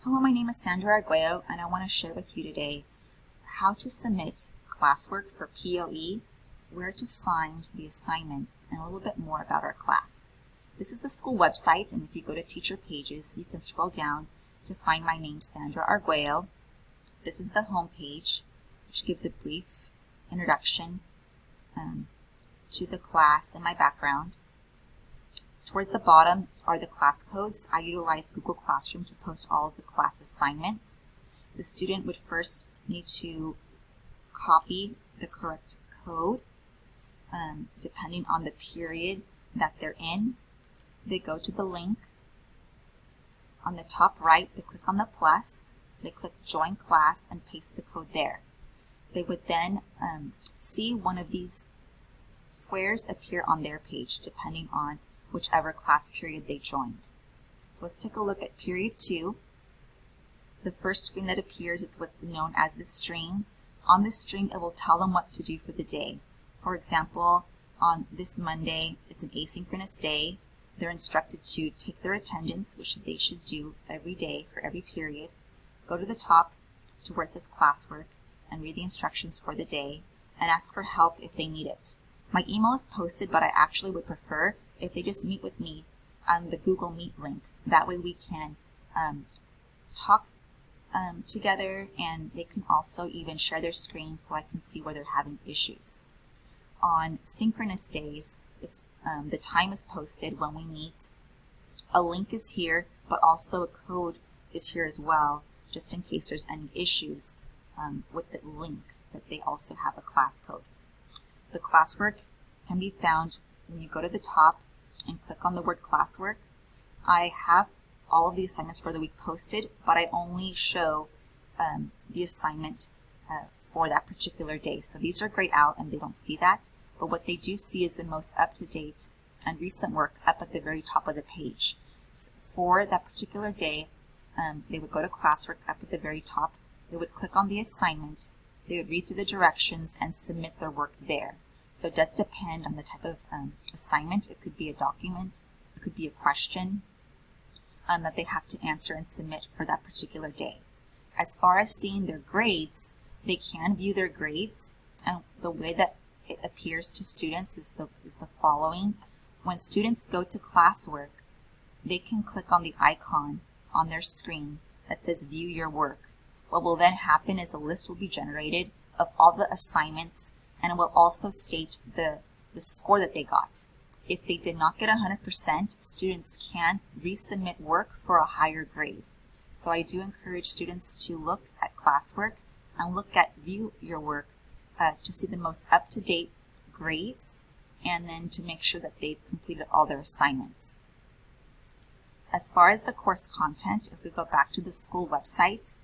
Hello, my name is Sandra Arguello, and I want to share with you today how to submit classwork for POE, where to find the assignments, and a little bit more about our class. This is the school website, and if you go to teacher pages, you can scroll down to find my name, Sandra Arguello. This is the home page, which gives a brief introduction to the class and my background. Towards the bottom are the class codes. I utilize Google Classroom to post all of the class assignments. The student would first need to copy the correct code depending on the period that they're in. They go to the link. On the top right, they click on the plus. They click Join Class and paste the code there. They would then see one of these squares appear on their page depending on whichever class period they joined. So let's take a look at period 2. The first screen that appears is what's known as the stream. On the stream, it will tell them what to do for the day. For example, on this Monday, it's an asynchronous day. They're instructed to take their attendance, which they should do every day for every period. Go to the top to where it says classwork and read the instructions for the day and ask for help if they need it. My email is posted, but I actually would prefer if they just meet with me on the Google Meet link. That way we can talk together, and they can also even share their screen so I can see where they're having issues. On synchronous days, the time is posted when we meet. A link is here, but also a code is here as well, just in case there's any issues with the link, that they also have a class code. The classwork can be found when you go to the top and click on the word classwork. I have all of the assignments for the week posted, but I only show the assignment for that particular day. So these are grayed out and they don't see that, but what they do see is the most up-to-date and recent work up at the very top of the page. So for that particular day, they would go to classwork up at the very top. They would click on the assignment. They would read through the directions and submit their work there. So it does depend on the type of assignment. It could be a document, it could be a question that they have to answer and submit for that particular day. As far as seeing their grades, they can view their grades, and the way that it appears to students is the following. When students go to classwork, they can click on the icon on their screen that says View Your Work. What will then happen is a list will be generated of all the assignments, and it will also state the score that they got. If they did not get 100%, students can resubmit work for a higher grade. So I do encourage students to look at classwork and look at View Your Work to see the most up-to-date grades, and then to make sure that they've completed all their assignments. As far as the course content, if we go back to the school website,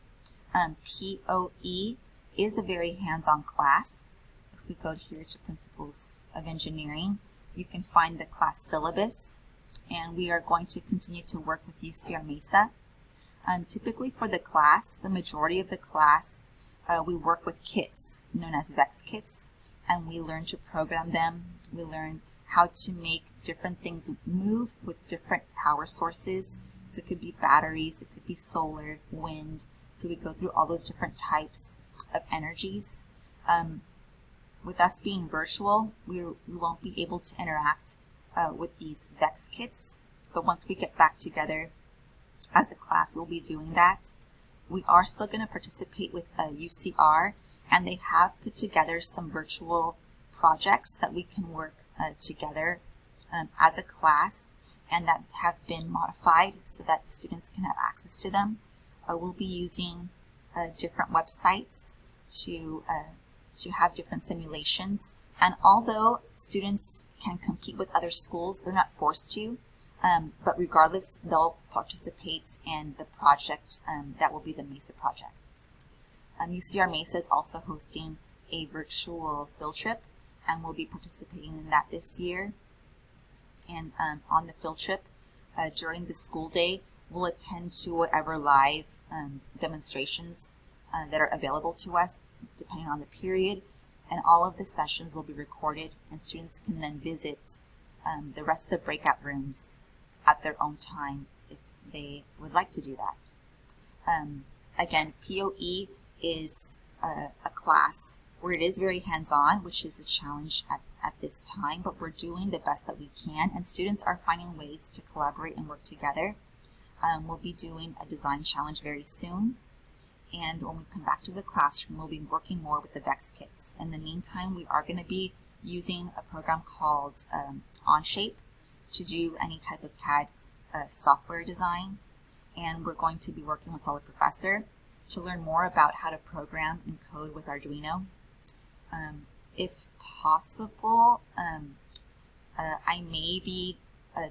POE is a very hands-on class. If we go here to Principles of Engineering, you can find the class syllabus, and we are going to continue to work with UCR Mesa. Typically for the class, the majority of the class, we work with kits known as VEX kits, and we learn to program them. We learn how to make different things move with different power sources. So it could be batteries, it could be solar, wind. So we go through all those different types of energies. With us being virtual, we won't be able to interact with these VEX kits, but once we get back together as a class, we'll be doing that. We are still going to participate with UCR, and they have put together some virtual projects that we can work together as a class, and that have been modified so that students can have access to them. We'll be using different websites to have different simulations, and although students can compete with other schools, they're not forced to, but regardless, they'll participate in the project that will be the MESA project. UCR Mesa is also hosting a virtual field trip, and we'll be participating in that this year. And on the field trip, during the school day, we'll attend to whatever live demonstrations that are available to us, depending on the period, and all of the sessions will be recorded, and students can then visit the rest of the breakout rooms at their own time if they would like to do that. Again, POE is a class where it is very hands-on, which is a challenge at this time, but we're doing the best that we can, and students are finding ways to collaborate and work together. We'll be doing a design challenge very soon, and when we come back to the classroom, we'll be working more with the VEX kits. In the meantime, we are going to be using a program called Onshape to do any type of CAD software design, and we're going to be working with Solid Professor to learn more about how to program and code with Arduino. If possible, I may be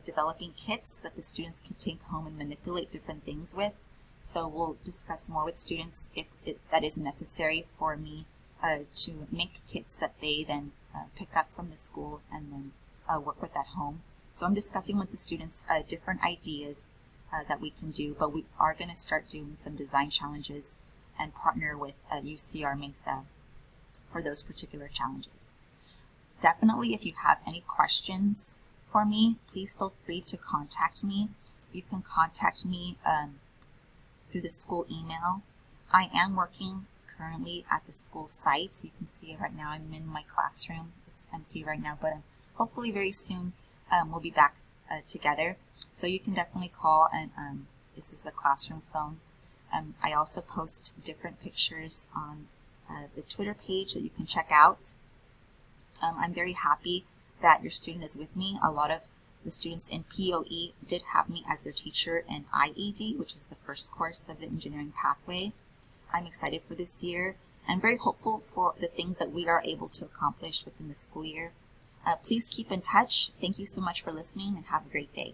developing kits that the students can take home and manipulate different things with. So we'll discuss more with students if that is necessary for me to make kits that they then pick up from the school and then work with at home. So I'm discussing with the students different ideas that we can do, but we are going to start doing some design challenges and partner with UCR Mesa for those particular challenges. Definitely, if you have any questions for me, please feel free to contact me. You can contact me through the school email. I am working currently at the school site. You can see it right now. I'm in my classroom. It's empty right now, but hopefully very soon we'll be back together. So you can definitely call, and this is the classroom phone. I also post different pictures on the Twitter page that you can check out. I'm very happy that your student is with me. A lot of the students in POE did have me as their teacher in IED, which is the first course of the engineering pathway. I'm excited for this year and very hopeful for the things that we are able to accomplish within the school year. Please keep in touch. Thank you so much for listening, and have a great day.